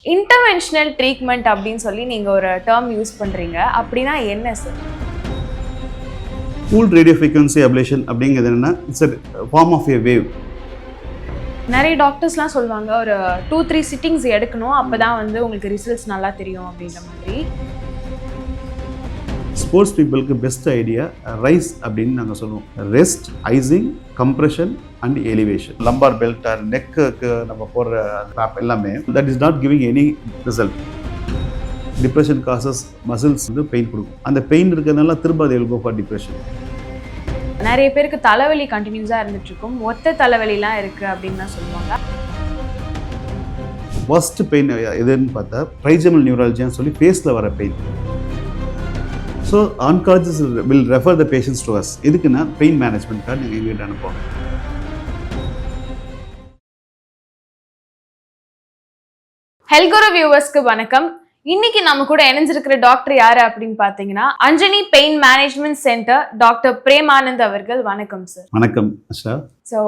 Interventional treatment அப்படின்னு சொல்லி நீங்கள் ஒரு டேர்ம் யூஸ் பண்ணுறீங்க. அப்படின்னா என்ன சார்? கூல் ரேடியோ ஃப்ரீக்வன்சி அப்ளேஷன் அப்படிங்கிறது என்னன்னா it's a form of a wave. நிறைய டாக்டர்ஸ்லாம் சொல்லுவாங்க ஒரு 2-3 சிட்டிங்ஸ் எடுக்கணும், அப்போ தான் வந்து உங்களுக்கு ரிசல்ட்ஸ் நல்லா தெரியும் அப்படின்ற மாதிரி. ஸ்போர்ட்ஸ் பீப்புளுக்கு பெஸ்ட் ஐடியா ரைஸ் அப்படின்னு நாங்கள் சொல்லுவோம். Rest, icing, compression and elevation. Lumbar belt or நெக்குக்கு நம்ம போடுற கிளாப் எல்லாமே that is not giving any result. Depression causes muscles வந்து பெயின் கொடுக்கும். அந்த பெயின் இருக்கிறதுனால திரும்ப அது will go for டிப்ரெஷன். நிறைய பேருக்கு தலைவலி கண்டினியூஸாக இருந்துட்டு இருக்கும், ஒத்த தலைவலிலாம் இருக்குது அப்படின்னு தான் சொல்லுவாங்க. ஃபர்ஸ்ட் பெயின் எதுன்னு பார்த்தா ட்ரைஜெமல் நியூராலஜின்னு சொல்லி ஃபேஸில் வர pain. So oncologist will refer the patients to us. எதுக்குன்னா பெயின் மேனேஜ்மெண்ட்காக நீங்கள் எங்ககிட்ட அனுப்புவோம். ஹெல்குரு வியூவர்ஸ்க்கு வணக்கம். இன்னைக்கு நம்ம கூட இணைஞ்சிருக்கிற டாக்டர் யாரு அப்படின்னு பார்த்தீங்கன்னா Anjani pain management centre doctor Premanand அவர்கள். வணக்கம் சார். வணக்கம் அஷ்ரா. ஸோ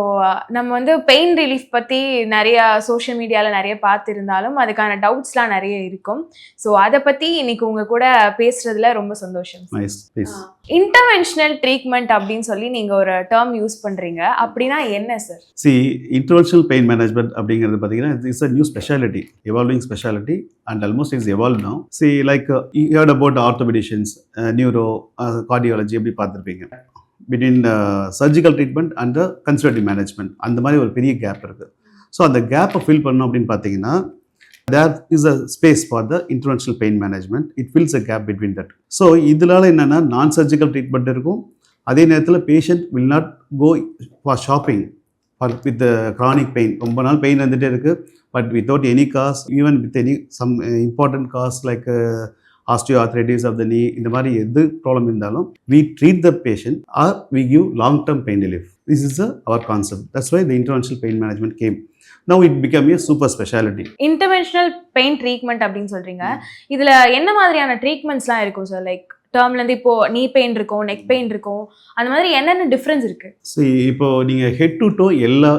நம்ம வந்து பெயின் ரிலீஃப் பற்றி நிறைய சோஷியல் மீடியாவில் நிறைய பார்த்துருந்தாலும் அதுக்கான டவுட்ஸ்லாம் நிறைய இருக்கும். ஸோ அதை பற்றி இன்னைக்கு உங்கள் கூட பேசுறதுல ரொம்ப சந்தோஷம். இன்டர்வென்ஷனல் ட்ரீட்மெண்ட் அப்படின்னு சொல்லி நீங்கள் ஒரு டேர்ம் யூஸ் பண்ணுறீங்க. அப்படின்னா என்ன சார்? இன்டர்வென்ஷனல் பெயின் மேனேஜ்மெண்ட் அப்படிங்கிறது பார்த்தீங்கன்னா it's a new speciality, evolving speciality and almost is evolve now. Like you heard about orthopaedicians, neuro, cardiology எப்படி பார்த்துருப்பீங்க. Between surgical treatment and conservative management அந்த மாதிரி ஒரு பெரிய கேப் இருக்குது. ஸோ அந்த கேப்பை ஃபில் பண்ணணும் அப்படின்னு பார்த்தீங்கன்னா there is a space for the interventional pain management. It fills a gap between that. So இதனால என்னென்னா நான் சர்ஜிக்கல் ட்ரீட்மெண்ட் இருக்கும், அதே நேரத்தில் patient will not go for shopping for with chronic pain. ரொம்ப நாள் பெயின் வந்துகிட்டே இருக்குது, but without any cause, even with any some important cause like osteoarthritis of the knee, இந்த மாதிரி எது ப்ராப்ளம் இருந்தாலும் we treat the patient or we give long term pain relief. This is our concept. That's why the interventional pain management came. Now it became a super specialty. Interventional pain treatment அப்படின்னு சொல்றீங்க. இதுல என்ன மாதிரியான ட்ரீட்மெண்ட்ஸ்லாம் இருக்கும் sir? Like டேர்ம்லேருந்து இப்போ நீ pain இருக்கும், neck pain இருக்கும், அந்த மாதிரி என்னென்ன டிஃப்ரென்ஸ் இருக்கு? இப்போ நீங்கள் ஹெட் டு டோ எல்லா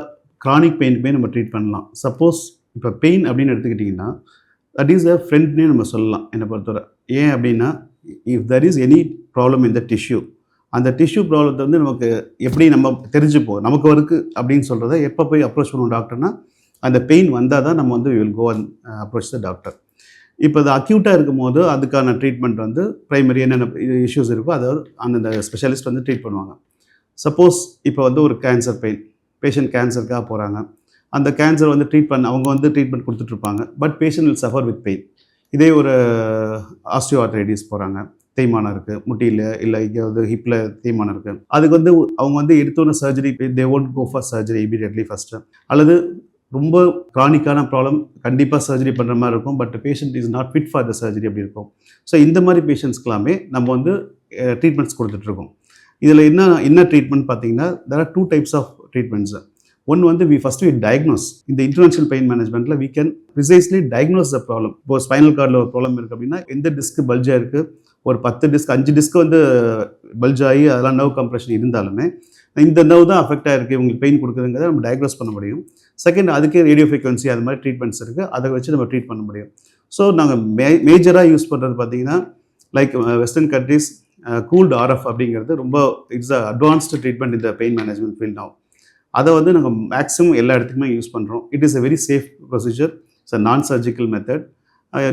க்ரானிக் பெயினுக்குமே நம்ம ட்ரீட் பண்ணலாம். சப்போஸ் இப்போ பெயின் அப்படின்னு எடுத்துக்கிட்டிங்கன்னா தட் இஸ் அ ஃப்ரெண்ட்னே நம்ம சொல்லலாம் என்னை பொறுத்தவரை. ஏன் அப்படின்னா if there is any problem in the tissue, அந்த டிஷ்யூ ப்ராப்ளத்தை வந்து நமக்கு எப்படி நம்ம தெரிஞ்சுப்போம் நமக்கு இருக்குது அப்படின்னு சொல்கிறத எப்போ போய் அப்ரோச் பண்ணுவோம் டாக்டர்னா அந்த பெயின் வந்தால் தான் நம்ம வந்து will go and approach the doctor. இப்போ அது அக்யூட்டாக இருக்கும் போது அதுக்கான ட்ரீட்மெண்ட் வந்து ப்ரைமரி என்னென்ன இஷ்யூஸ் இருக்கோ அதை அந்த ஸ்பெஷலிஸ்ட் வந்து ட்ரீட் பண்ணுவாங்க. சப்போஸ் இப்போ வந்து ஒரு கேன்சர் பெயின், பேஷண்ட் கேன்சருக்காக போகிறாங்க, அந்த கேன்சர் வந்து அவங்க வந்து ட்ரீட்மெண்ட் கொடுத்துட்ருப்பாங்க, but patient will suffer with pain. இதே ஒரு ஆஸ்டியோஆர்த்ரைட்டிஸ் போகிறாங்க, தேய்மானம் இருக்குது முட்டியில், இல்லை எங்கேயாவது ஹிப்பில் தேய்மானம் இருக்குது, அதுக்கு வந்து அவங்க வந்து எடுத்தோன்னே surgery, they won't go for surgery immediately first. அல்லது ரொம்ப க்ரானிக்கான ப்ராப்ளம் கண்டிப்பாக சர்ஜரி பண்ணுற மாதிரி இருக்கும், but patient is not fit for the surgery அப்படி இருக்கும். ஸோ இந்த மாதிரி பேஷண்ட்ஸ்க்கெல்லாமே நம்ம வந்து ட்ரீட்மெண்ட்ஸ் கொடுத்துட்ருக்கோம். இதில் என்ன ட்ரீட்மெண்ட் பார்த்தீங்கன்னா there are 2 types of treatments. ஒன்று வந்து we diagnose. இந்த இன்டர்வென்ஷனல் பெயின் மேனேஜ்மெண்ட்டில் we can precisely diagnose the problem. இப்போ ஸ்பைனல் கார்டில் ஒரு ப்ராப்ளம் இருக்குது அப்படின்னா எந்த டிஸ்க்கு பல்ஜாக இருக்குது, ஒரு 10 டிஸ்க் 5 டிஸ்க்கு வந்து பல்ஜ் ஆகி அதெல்லாம் நர்வ் கம்ப்ரெஷன் இருந்தாலுமே இந்த நர்வ் தான் அஃபெக்ட் ஆகிருக்கு, உங்களுக்கு பெயின் கொடுக்குதுங்கிறத நம்ம டயக்னோஸ் பண்ண முடியும். செகண்ட், அதுக்கே ரேடியோ ஃப்ரீக்வன்சி அது மாதிரி ட்ரீட்மெண்ட்ஸ் இருக்குது, அதை வச்சு நம்ம ட்ரீட் பண்ண முடியும். ஸோ நாங்கள் மேஜராக யூஸ் பண்ணுறது பார்த்தீங்கன்னா like western countries cooled RF அப்படிங்கிறது ரொம்ப இட்ஸ் அட்வான்ஸ்டு ட்ரீட்மெண்ட் இந்த பெயின் மேனேஜ்மெண்ட் ஃபீல்ட் நவ். அதை வந்து நாங்கள் மேக்ஸிமம் எல்லா இடத்துக்குமே யூஸ் பண்ணுறோம். It is a very safe procedure. It's a non surgical method,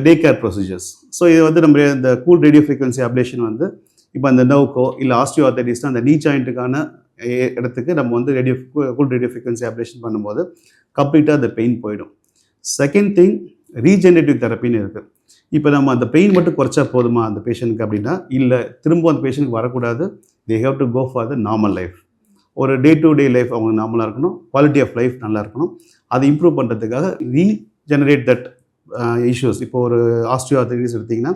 day care procedures. So இது வந்து நம்ம இந்த கூல் ரேடியோ ஃப்ரீக்வன்சி அப்ளேஷன் வந்து இப்போ அந்த நர்வுக்கோ இல்லை ஆஸ்டியோஆர்த்ரைட்டிஸ்னா அந்த நீ ஜாயிண்ட்டுக்கான இடத்துக்கு நம்ம வந்து கூல் ரேடியோ ஃப்ரீக்வன்சி அப்ளேஷன் பண்ணும்போது கம்ப்ளீட்டாக அந்த பெயின் போயிடும். செகண்ட் திங், ரீஜெனரேட்டிவ் தெரப்பின்னு இருக்குது. இப்போ நம்ம அந்த பெயின் மட்டும் குறைச்சா போதுமா அந்த பேஷண்ட்டுக்கு அப்படின்னா இல்லை, திரும்ப அந்த பேஷண்ட்டுக்கு வரக்கூடாது. They have to go for the normal life. ஒரு டே டு டே லைஃப் அவங்க நார்மலாக இருக்கணும், குவாலிட்டி ஆஃப் லைஃப் நல்லா இருக்கணும். அதை இம்ப்ரூவ் பண்ணுறதுக்காக ரீஜெனரேட் தட் இஷ்யூஸ். இப்போ ஒரு ஆஸ்டியோஆர்த்ரைட்டிஸ் எடுத்திங்கன்னா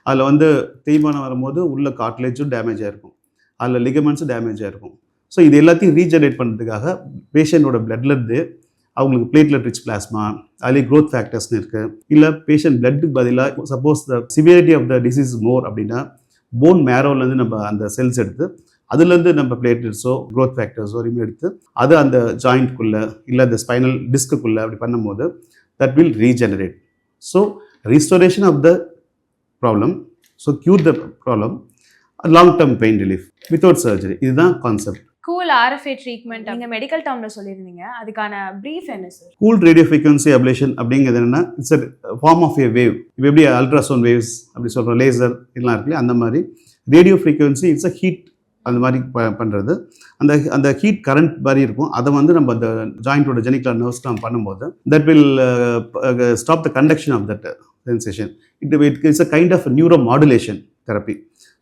அதில் வந்து தேய்மானம் வரும்போது உள்ள கார்ட்லேஜும் டேமேஜ் ஆகிருக்கும், அதில் லிகமெண்ட்ஸும் டேமேஜ் ஆகிருக்கும். ஸோ இது எல்லாத்தையும் ரீஜெனரேட் பண்ணுறதுக்காக பேஷண்ட்டோட பிளட்லேருந்து அவங்களுக்கு பிளேட்லெட் ரிச் பிளாஸ்மா, அதுலேயே க்ரோத் ஃபேக்டர்ஸ்னு இருக்குது. இல்லை பேஷண்ட் பிளட்டுக்கு பதிலாக suppose the severity of the disease more அப்படின்னா போன் மேரோலேருந்து நம்ம அந்த செல்ஸ் எடுத்து அதுலேருந்து நம்ம பிளேட்லெட்ஸோ க்ரோத் ஃபேக்டர்ஸோ ரிமூவ் எடுத்து அது அந்த ஜாயிண்ட்குள்ளே இல்லை அந்த ஸ்பைனல் டிஸ்க்குள்ளே அப்படி பண்ணும்போது that will regenerate. So restoration of the problem, so cure the problem, long term pain relief without surgery. இதுதான் கான்செப்ட். கூல் RFA ட்ரீட்மெண்ட் நீங்க மெடிக்கல் டேர்ம்ல சொல்லியிருந்தீங்க, அதுக்கான பிரீஃப் என்ன சார்? கூல் ரேடியோ ஃப்ரீக்வன்சி அப்ளேஷன் அப்படிங்கிறது என்னன்னா, it's a form of a wave. இப்போ எப்படி அல்ட்ராசவுண்ட் வேவ்ஸ் அப்படி சொல்கிறோம், லேசர் இதெல்லாம் இருக்குல்லையா, அந்த மாதிரி radio frequency it's a heat, அந்த மாதிரி பண்ணுறது. அந்த ஹீட் கரண்ட் மாதிரி இருக்கும், அதை வந்து நம்ம அந்த ஜாயிண்டோட ஜெனிகுலர் நர்வ்ஸ் நம்ம பண்ணும்போது that will stop the conduction of that sensation. It is a kind of neuro modulation therapy.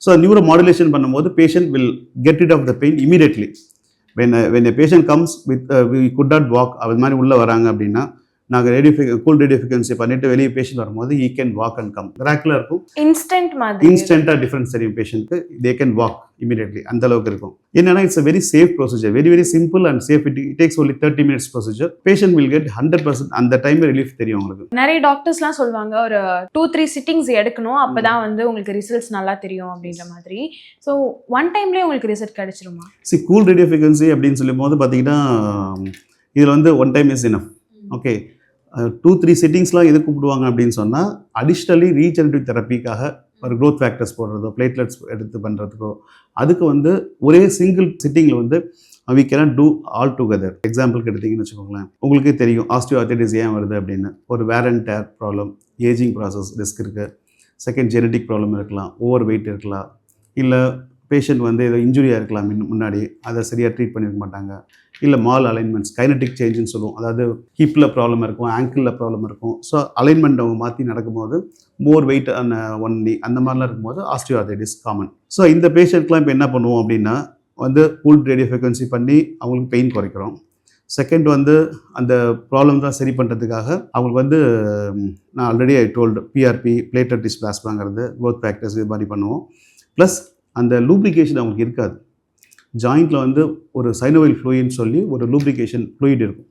So neuro modulation பண்ணும்போது patient will get rid of the pain immediately. when a patient comes with we could not walk, அது மாதிரி உள்ளே வராங்க அப்படின்னா நாங்கள் cool radio frequency பண்ணிட்டு வெளியே patient வரும்போது he can walk and come. மிராக்கிளாக இருக்கும், இன்ஸ்டன்ட்டாக டிஃபரன்ஸ் தெரியும் பேஷண்ட்க்கு. they can walk immediately, அந்த அளவுக்கு இருக்கும். என்னன்னா it's a very safe procedure, very very simple and safe. It takes only 30 minutes procedure. Patient will get 100% அந்த டைம் ரிலீஃப் தெரியும் உங்களுக்கு. நிறைய டாக்டர்ஸ்லாம் சொல்லுவாங்க ஒரு 2-3 சிட்டிங்ஸ் எடுக்கணும், அப்பதான் வந்து உங்களுக்கு ரிசல்ட்ஸ் நல்லா தெரியும் அப்படின்ற மாதிரி. ஸோ ஒன் டைம்லேயே உங்களுக்கு ரிசல்ட் கிடைச்சிருமா? கூல் ரேடியோ ஃப்ரீக்வன்சி அப்படின்னு சொல்லும் போது பார்த்தீங்கன்னா இதில் வந்து one time is enough. Okay, 2-3 சிட்டிங்ஸ்லாம் எது கூப்பிடுவாங்க அப்படின்னு சொன்னால், அடிஷ்னலி ரீஜெனரேட்டிவ் தெரப்பிக்காக ஒரு க்ரோத் ஃபேக்டர்ஸ் போடுறதோ பிளேட்லெட்ஸ் எடுத்து பண்ணுறதுக்கோ, அதுக்கு வந்து ஒரே சிங்கிள் சிட்டிங்கில் வந்து we cannot do all together. எக்ஸாம்பிளுக்கு எடுத்திங்கன்னு வச்சுக்கோங்களேன், உங்களுக்கு தெரியும் ஆஸ்டியோஆர்த்ரைட்டிஸ் ஏன் வருது அப்படின்னு. ஒரு wear and tear problem, ageing process risk இருக்குது, செகண்ட் ஜெனட்டிக் ப்ராப்ளம் இருக்கலாம், ஓவர் வெயிட் இருக்கலாம், இல்லை பேஷண்ட் வந்து ஏதோ இன்ஜுரியாக இருக்கலாம் முன்னாடி, அதை சரியாக ட்ரீட் பண்ணியிருக்க மாட்டாங்க, இல்லை மால் அலைன்மெண்ட்ஸ் கைனட்டிக் சேஞ்சுன்னு சொல்லுவோம், அதாவது ஹிப்பில் ப்ராப்ளம் இருக்கும், ஆங்கிளில் ப்ராப்ளம் இருக்கும். ஸோ அலைன்மெண்ட் அவங்க மாற்றி நடக்கும்போது மோர் வெயிட் அந்த ஒன் knee அந்த மாதிரிலாம் இருக்கும்போது ஆஸ்டியோஆர்த்ரைட்டிஸ் காமன். ஸோ இந்த பேஷண்ட்லாம் இப்போ என்ன பண்ணுவோம் அப்படின்னா வந்து கூல் ரேடியோ ஃப்ரீக்வன்சி பண்ணி அவங்களுக்கு பெயின் குறைக்கிறோம். செகண்ட் வந்து அந்த ப்ராப்ளம் தான் சரி பண்ணுறதுக்காக அவங்களுக்கு வந்து நான் already told PRP platelet rich பிளாஸ்மாங்கிறது க்ரோத் ஃபேக்டர்ஸ் இது மாதிரி பண்ணுவோம். ப்ளஸ் அந்த லூப்ரிகேஷன் அவங்களுக்கு இருக்காது. ஜாயிண்டில் வந்து ஒரு சைனோவில் ஃப்ளூயின்னு சொல்லி ஒரு லூப்ரிகேஷன் ஃப்ளூயிட் இருக்கும்,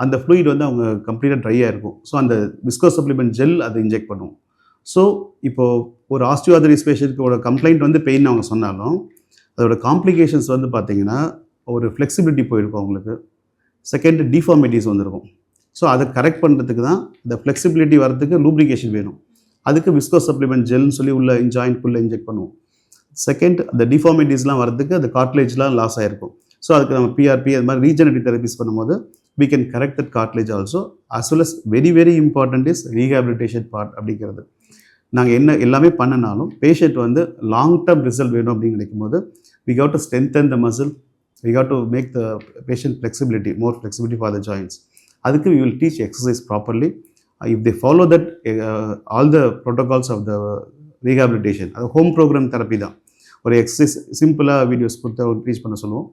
அந்த ஃப்ளூயிட் வந்து அவங்க கம்ப்ளீட்டாக ட்ரையாக இருக்கும். ஸோ அந்த விஸ்கோ சப்ளிமெண்ட் ஜெல் அதை இன்ஜெக்ட் பண்ணுவோம். ஸோ இப்போது ஒரு ஆஸ்டியோஆர்த்ரைட்டிஸ் பேஷண்ட்டோட கம்ப்ளைண்ட் வந்து பெயின் அவங்க சொன்னாலும் அதோட காம்ப்ளிகேஷன்ஸ் வந்து பார்த்திங்கன்னா ஒரு ஃப்ளெக்சிபிலிட்டி போயிருக்கும் அவங்களுக்கு, செகண்ட் டிஃபார்மிட்டிஸ் வந்துருக்கும். ஸோ அதை கரெக்ட் பண்ணுறதுக்கு தான் இந்த ஃப்ளெக்சிபிலிட்டி வரதுக்கு லூப்ரிகேஷன் வேணும். அதுக்கு விஸ்கோ சப்ளிமெண்ட் ஜெல்னு சொல்லி உள்ள ஜாயிண்ட்குள்ளே இன்ஜெக்ட் பண்ணுவோம். செகண்ட் அந்த டிஃபார்மிட்டிஸ்லாம் வரதுக்கு அந்த கார்ட்லேஜ்லாம் லாஸ் ஆகிருக்கும். ஸோ அதுக்கு நம்ம பிஆர்பி அது மாதிரி ரீஜெனரேட்டிவ் தெரபிஸ் பண்ணும்போது we can correct that cartilage also, as well as very very important is rehabilitation part அப்படிங்கிறது. நாங்கள் என்ன எல்லாமே பண்ணினாலும் பேஷண்ட் வந்து லாங் டர்ம் ரிசல்ட் வேணும் அப்படின்னு நினைக்கும்போது we got to strengthen the muscle, we got to make the patient flexibility, more flexibility for the joints. அதுக்கு we will teach exercise properly. If they follow that all the protocols of the rehabilitation, அது home program therapy தான். ஒரு exercise சிம்பிளாக videos கொடுத்து அவங்க teach பண்ண சொல்லுவோம்,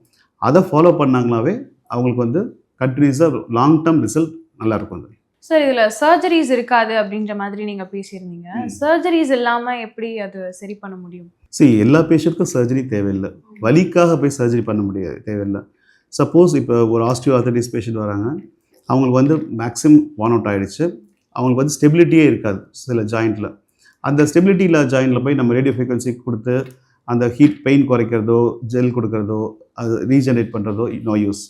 அதை ஃபாலோ பண்ணாங்களாவே அவங்களுக்கு வந்து கண்டினியூஸாக லாங் டர்ம் ரிசல்ட் நல்லாயிருக்கும். அது சார் இதில் சர்ஜரிஸ் இருக்காது அப்படின்ற மாதிரி நீங்கள் பேசியிருந்தீங்க. சர்ஜரிஸ் இல்லாமல் எப்படி அது சரி பண்ண முடியும்? சரி, எல்லா பேஷண்ட்டுக்கும் சர்ஜரி தேவையில்லை, வலிக்காக போய் சர்ஜரி பண்ண முடியாது, தேவையில்லை. சப்போஸ் இப்போ ஒரு ஆஸ்டியோஆர்த்ரைட்டிஸ் பேஷண்ட் வராங்க, அவங்களுக்கு வந்து மேக்ஸிமம் வான் அவுட் ஆகிடுச்சு, அவங்களுக்கு வந்து ஸ்டெபிலிட்டியே இருக்காது சில ஜாயிண்ட்டில். அந்த ஸ்டெபிலிட்டி இல்லாத ஜாயிண்டில் போய் நம்ம ரேடியோ ஃப்ரீக்வன்சி கொடுத்து அந்த ஹீட் பெயின் குறைக்கிறதோ ஜெல் கொடுக்குறதோ அது ரீஜெனரேட் பண்ணுறதோ நோ யூஸ்.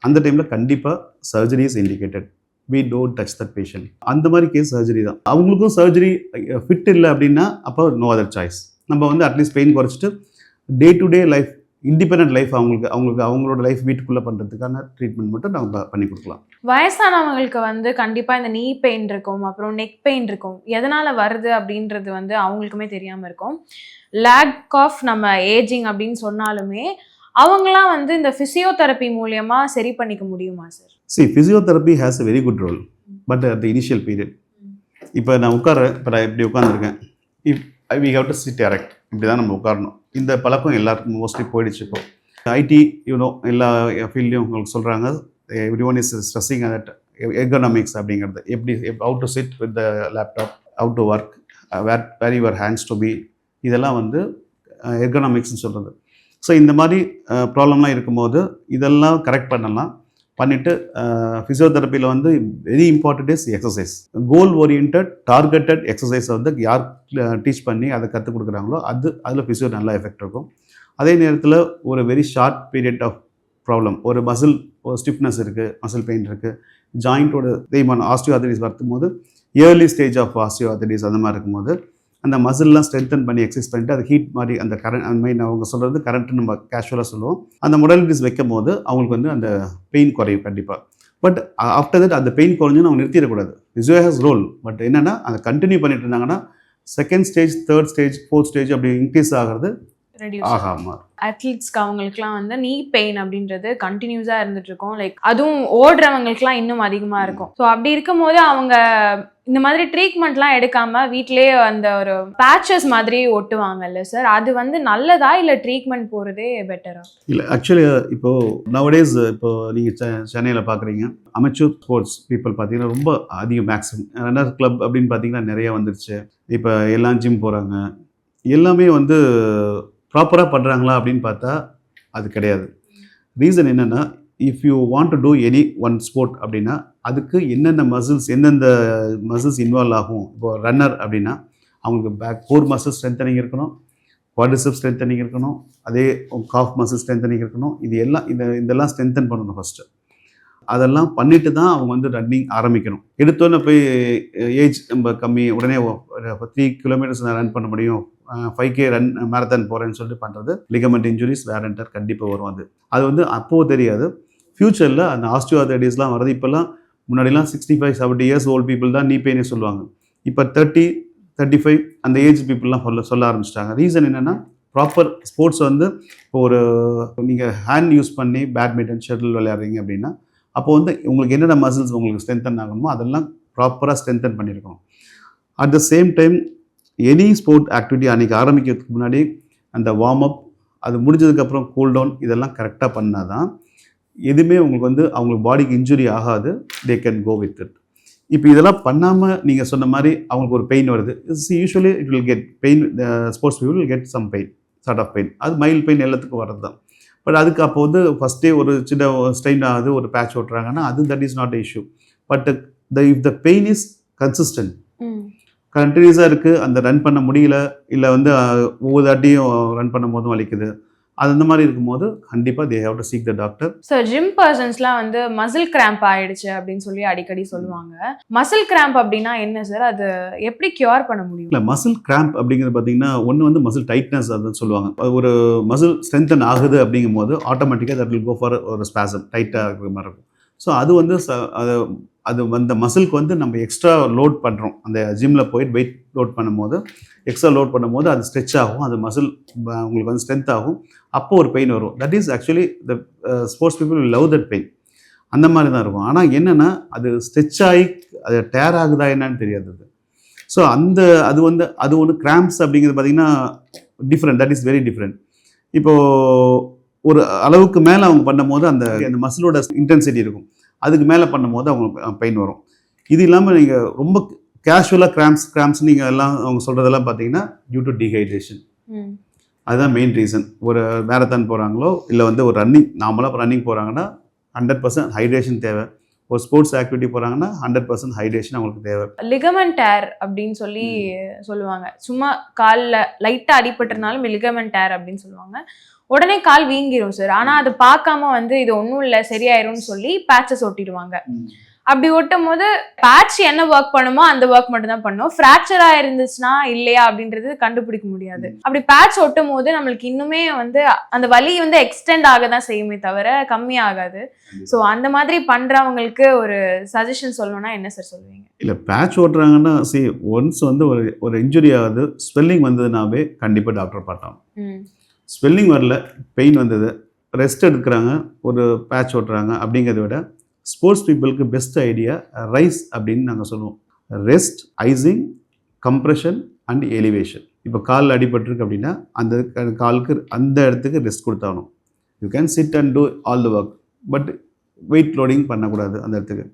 அந்த டைமில் கண்டிப்பாக surgery is indicated. we don't touch that patient. அந்த மாதிரி கேஸ் சர்ஜரி தான். அவங்களுக்கும் சர்ஜரி ஃபிட் இல்லை அப்படின்னா அப்போ நோ அதர் சாய்ஸ். நம்ம வந்து அட்லீஸ்ட் பெயின் குறைச்சிட்டு day to day life, independent life அவங்களோட லைஃப் வீட்டுக்குள்ளே பண்ணுறதுக்கான ட்ரீட்மெண்ட் மட்டும் நம்ம பண்ணி கொடுக்கலாம். வயசானவங்களுக்கு வந்து கண்டிப்பாக இந்த நீ பெயின் இருக்கும், அப்புறம் நெக் பெயின் இருக்கும், எதனால் வருது அப்படின்றது வந்து அவங்களுக்குமே தெரியாமல் இருக்கும். லேக் ஆஃப் நம்ம ஏஜிங் அப்படின்னு சொன்னாலுமே அவங்களாம் வந்து இந்த ஃபிசியோதெரப்பி மூலியமாக சரி பண்ணிக்க முடியுமா sir? See, physiotherapy has a very good role, but at the initial period. இப்போ நான் உட்காரேன், இப்போ நான் இப்படி உட்காந்துருக்கேன், we have to sit erect, இப்படி தான் நம்ம உட்காரணும். இந்த பழக்கம் எல்லாருக்கும் மோஸ்ட்லி போயிடுச்சு. இப்போ ஐடி எல்லா ஃபீல்ட்லையும் உங்களுக்கு சொல்கிறாங்க, every one is stressing that ergonomics அப்படிங்கிறது, எப்படி how to sit with the laptop, how to work, where your hands to be, இதெல்லாம் வந்து எர்கனாமிக்ஸ்னு சொல்கிறது. ஸோ இந்த மாதிரி ப்ராப்ளம்லாம் இருக்கும்போது இதெல்லாம் கரெக்ட் பண்ணிவிட்டு ஃபிசியோதெரப்பியில் வந்து very important is exercise. Goal oriented targeted எக்ஸசைஸை வந்து யார் டீச் பண்ணி அதை கற்றுக் கொடுக்குறாங்களோ அதில் ஃபிசியோ நல்லா எஃபெக்ட் இருக்கும். அதே நேரத்தில் ஒரு very short period of problem, ஒரு மசில் ஒரு ஸ்டிஃப்னஸ் இருக்குது, மசில் பெயின் இருக்குது, ஜாயிண்ட்டோட தேய்மானம் ஆஸ்டியோஆர்த்ரைட்டிஸ் வரும்போது ஏர்லி ஸ்டேஜ் ஆஃப் ஆஸ்டியோஆர்த்ரைட்டிஸ் அந்த மாதிரி இருக்கும்போது அந்த மசில்லாம் ஸ்ட்ரென்தன் பண்ணி எக்ஸசைஸ் பண்ணிட்டு அது ஹீட் மாதிரி அந்த கரண்ட் அந்த மாதிரி அவங்க சொல்கிறது கரண்ட்டு நம்ம கேஷுவலாக சொல்லுவோம். அந்த மொடாலிட்டிஸ் வைக்கும் போது அவங்களுக்கு வந்து அந்த பெயின் குறையும் கண்டிப்பாக. பட் ஆஃப்டர் தட் அந்த பெயின் குறைஞ்சுன்னு அவங்க நிறுத்திடக்கூடாது. Physio has role. பட் என்னென்னா அதை கண்டினியூ பண்ணிட்டு இருந்தாங்கன்னா second stage, third stage, fourth stage அப்படி இன்க்ரீஸ் ஆகிறது ஆகாமல். அத்லீட்ஸ்க்கு அவங்களுக்குலாம் வந்து நீ பெயின் அப்படின்றது கண்டினியூஸாக இருந்துட்டு இருக்கும். லைக் அதுவும் ஓடுறவங்களுக்குலாம் இன்னும் அதிகமாக இருக்கும். ஸோ அப்படி இருக்கும் போது அவங்க இந்த மாதிரி ட்ரீட்மெண்ட்லாம் எடுக்காம வீட்டிலேயே அந்த ஒரு பேச்சஸ் மாதிரி ஒட்டுவாங்கல்ல சார், அது வந்து நல்லதா இல்லை ட்ரீட்மெண்ட் போகிறதே பெட்டரா? இல்லை ஆக்சுவலி இப்போது நவடேஸ் இப்போது நீங்கள் சென்னையில் பார்க்குறீங்க அமெச்சூர் ஸ்போர்ட்ஸ் பீப்புள் பார்த்தீங்கன்னா ரொம்ப அதிகம். மேக்ஸிமம் ரன்னர் கிளப் அப்படின்னு பார்த்தீங்கன்னா நிறைய வந்துருச்சு. இப்போ எல்லாம் ஜிம் போகிறாங்க. எல்லாமே வந்து ப்ராப்பராக பண்ணுறாங்களா அப்படின்னு பார்த்தா அது கிடையாது. ரீசன் என்னென்னா, if you want to do any one sport அப்படின்னா அதுக்கு எந்தெந்த மசில்ஸ் இன்வால்வ் ஆகும். இப்போது ரன்னர் அப்படின்னா அவங்களுக்கு பேக் கோர் மசில் ஸ்ட்ரென்தனிங் இருக்கணும், குவாட்ரிசெப்ஸ் ஸ்ட்ரென்தனிங் இருக்கணும், அதே காஃப் மசில் ஸ்ட்ரென்தனிங் இருக்கணும். இதெல்லாம் ஸ்ட்ரென்தன் பண்ணணும் ஃபஸ்ட்டு. அதெல்லாம் பண்ணிட்டு தான் அவங்க வந்து ரன்னிங் ஆரம்பிக்கணும். எடுத்தோன்னே போய் ஏஜ் நம்ம கம்மி உடனே 3 கிலோமீட்டர்ஸ் நான் ரன் பண்ண முடியும், 5K ரன் மேரத்தான் போகிறேன்னு சொல்லிட்டு பண்ணுறது ligament injuries, wear and tear கண்டிப்பாக வரும். அது வந்து அப்போது தெரியாது. ஃப்யூச்சரில் அந்த ஆஸ்டியோஆர்த்ரைட்டிஸ்லாம் வருது. இப்போல்லாம் முன்னாடிலாம் 65-70 இயர்ஸ் ஓல்டு பீப்புள் தான் நீ பெயினே சொல்லுவாங்க. இப்போ 30-35 அந்த ஏஜ் பீப்புளெலாம் சொல்ல ஆரம்பிச்சிட்டாங்க. ரீசன் என்னென்னா ப்ராப்பர் ஸ்போர்ட்ஸ் வந்து இப்போ நீங்கள் ஹேண்ட் யூஸ் பண்ணி பேட்மிண்டன், ஷட்டில் விளையாடுறீங்க அப்படின்னா அப்போ வந்து உங்களுக்கு என்னென்ன மசில்ஸ் உங்களுக்கு ஸ்ட்ரென்தன் ஆகணுமோ அதெல்லாம் ப்ராப்பராக ஸ்ட்ரென்தன் பண்ணியிருக்கணும். At the same time any sport activity அன்றைக்கி ஆரம்பிக்கிறதுக்கு முன்னாடி அந்த வார்ம் அப், அது முடிஞ்சதுக்கப்புறம் கூல் டவுன், இதெல்லாம் கரெக்டாக பண்ணால் தான் எதுவுமே உங்களுக்கு வந்து அவங்களுக்கு பாடிக்கு இன்ஜுரி ஆகாது. They can go with it. இப்போ இதெல்லாம் பண்ணாமல் நீங்கள் சொன்ன மாதிரி அவங்களுக்கு ஒரு பெயின் வருது. Usually it will get pain. Sports people will get some pain, sort of pain. அது மைல்ட் பெயின் எல்லாத்துக்கும் வர்றது தான். பட் அதுக்கு அப்போ வந்து ஃபஸ்ட்டே ஒரு சின்ன ஸ்ட்ரெயின் ஆகுது, ஒரு பேட்ச் ஓட்டுறாங்கன்னா அது that is not issue. But if the pain is consistent, கண்டினியூஸாக இருக்குது, அந்த ரன் பண்ண முடியல, இல்லை வந்து ஒவ்வொரு தாட்டியும் ரன் பண்ணும் போதும் வலிக்குது, அது அந்த மாதிரி இருக்கும்போது கண்டிப்பாக they have to seek the doctor. Sir gym பர்சன்ஸ்லாம் வந்து மசில் கிராம்ப் ஆயிடுச்சு அப்படின்னு சொல்லி அடிக்கடி சொல்லுவாங்க. மசில் கிராம்ப் அப்படின்னா என்ன சார், அது எப்படி கியூர் பண்ண முடியும்? இல்லை, மசில் கிராம்ப் அப்படிங்கிறது பார்த்தீங்கன்னா ஒன்று வந்து மசில் டைட்னஸ் அதுன்னு சொல்லுவாங்க. ஒரு மசில் ஸ்ட்ரென்தன் ஆகுது அப்படிங்கும் போது ஆட்டோமேட்டிக்காக தட் வில் கோ ஃபார் ஒரு ஸ்பாசம், டைட்டாக இருக்கிற மாதிரி இருக்கும். ஸோ அது வந்து அது அந்த மசிலுக்கு வந்து நம்ம எக்ஸ்ட்ரா லோட் பண்ணுறோம். அந்த ஜிம்மில் போயிட்டு வெயிட் லோட் பண்ணும்போது எக்ஸ்ட்ரா லோட் பண்ணும்போது அது ஸ்ட்ரெச் ஆகும், அது மசில் உங்களுக்கு வந்து ஸ்ட்ரென்த் ஆகும். அப்போ ஒரு பெயின் வரும். That is actually the sports people will love that pain. அந்த மாதிரி தான் இருக்கும். ஆனால் என்னென்னா அது ஸ்ட்ரெச் ஆகி அது டேர் ஆகுதா என்னன்னு தெரியாது. ஸோ அது ஒன்று கிராம்ப்ஸ் அப்படிங்கிறது பார்த்திங்கன்னா different. That is very different. இப்போது ஒரு அளவுக்கு மேலே அவங்க பண்ணும்போது அந்த மசிலோட இன்டென்சிட்டி இருக்கும். அதுக்கு மேலே பண்ணும்போது அவங்களுக்கு பெயின் வரும். இது இல்லாமல் நீங்கள் ரொம்ப கேஷுவலாக கிராம்ப்ஸ் நீங்கள் எல்லாம் அவங்க சொல்கிறதெல்லாம் பார்த்தீங்கன்னா டியூ டு டீஹைட்ரேஷன். அதுதான் மெயின் ரீசன். ஒரு மேரத்தான் போகிறாங்களோ இல்லை வந்து ஒரு நார்மலாக ரன்னிங் போகிறாங்கன்னா 100% ஹைட்ரேஷன் தேவை. ஒரு ஸ்போர்ட்ஸ் ஆக்டிவிட்டி போகிறாங்கன்னா 100% ஹைட்ரேஷன் அவங்களுக்கு தேவை. லிகமெண்ட் டேர் அப்படின்னு சொல்லி சொல்லுவாங்க. சும்மா காலில் லைட்டாக அடிபட்டிருந்தாலும் லிகமெண்ட் டேர் அப்படின்னு சொல்லுவாங்க. உடனே கால் வீங்கிரும் சார். ஆனால் அது பார்க்காம வந்து இது ஒன்றும் இல்லை சரியாயிரும்னு சொல்லி பேட்சஸ் ஒட்டிடுவாங்க. அப்படி ஒட்டும் போது பேட்ச் என்ன ஒர்க் பண்ணுமோ அந்த ஒர்க் மட்டும் தான் பண்ணும். ஃப்ராக்சரா இருந்துச்சுன்னா இல்லையா அப்படின்றது கண்டுபிடிக்க முடியாது. அப்படி பேட்ச் ஒட்டும் போது நம்மளுக்கு இன்னுமே வந்து அந்த வலி வந்து எக்ஸ்டெண்ட் ஆக தான் செய்யுமே தவிர கம்மி ஆகாது. ஸோ அந்த மாதிரி பண்றவங்களுக்கு ஒரு சஜஷன் சொல்லணும்னா என்ன சார் சொல்லுவீங்க? இல்லை, பேட்ச் ஓட்டுறாங்கன்னா ஒன்ஸ் வந்து ஒரு இன்ஜுரி ஆகுது, ஸ்வெல்லிங் வந்ததுனாவே கண்டிப்பாக டாக்டர் பார்த்தாங்க. ஸ்வெல்லிங் வரல, பெயின் வந்தது, ரெஸ்ட் எடுக்கிறாங்க, ஒரு பேட்ச் ஓட்டுறாங்க அப்படிங்கிறத விட ஸ்போர்ட்ஸ் பீப்புளுக்கு பெஸ்ட் ஐடியா ரைஸ் அப்படின்னு நாங்கள் சொல்லுவோம். Rest, icing, compression and elevation. இப்போ காலில் அடிபட்டிருக்கு அப்படின்னா அந்த காலுக்கு அந்த இடத்துக்கு ரெஸ்ட் கொடுத்தாகணும். You can sit and do all the work, but weight loading பண்ணக்கூடாது அந்த இடத்துக்கு.